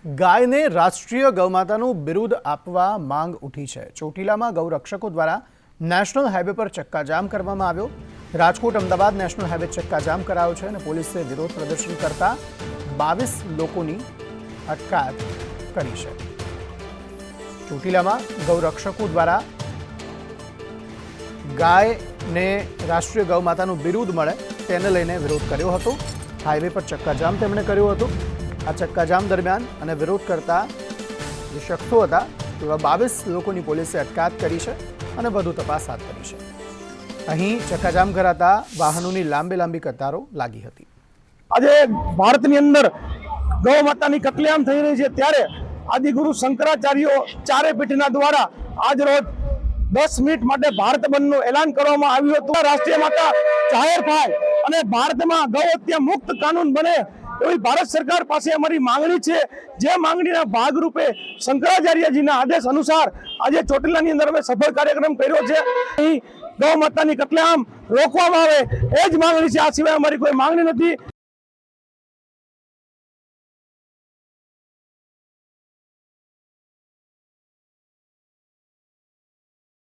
ગાયને રાષ્ટ્રીય ગૌમાતાનું બિરુદ આપવા માંગ ઉઠી છે। ચોટીલામાં ગૌરક્ષકો દ્વારા નેશનલ હાઈવે પર ચક્કાજામ કરવામાં આવ્યો। રાજકોટ અમદાવાદ નેશનલ હાઈવે ચક્કાજામ કરાયો છે અને પોલીસે વિરોધ પ્રદર્શન કરતા 22 લોકોની અટકાયત કરી છે। ચોટીલામાં ગૌરક્ષકો દ્વારા ગાયને રાષ્ટ્રીય ગૌમાતાનું બિરુદ મળે તેને લઈને વિરોધ કર્યો હતો। હાઈવે પર ચક્કાજામ તેમણે કર્યો હતો। આ ચક્કાજામ દરમિયાન અને વિરોધ કરતા જે શખ્સો હતા તેવા 22 લોકોની પોલીસે અટકાયત કરી છે અને વધુ તપાસ હાથ ધરી છે। અહીં ચક્કાજામ કરાતા વાહનોની લાંબી કતારો લાગી હતી। આજે ભારતની અંદર ગૌ માતાની કતલેઆમ થઈ રહી છે ત્યારે આદિગુરુ શંકરાચાર્યો ચારે પીઠના દ્વારા આજ રોજ 10 મિનિટ માટે ભારત બંધનું એલાન કરવામાં આવ્યું હતું। રાષ્ટ્રીય માતા જાહેર થાય અને ભારતમાં ગૌ હત્યા મુક્ત કાનૂન બને એવી ભારત સરકાર પાસે અમારી માંગણી છે। જે માંગણીના ભાગરૂપે શંકરાચાર્યજીના આદેશ અનુસાર આજે ચોટીલાની અંદર અમે સફળ કાર્યક્રમ કર્યો છે। અહીં ગૌ માતાની કતલેઆમ રોકવામાં આવે એ જ માંગણી છે, આ સિવાય અમારી કોઈ માંગણી નથી।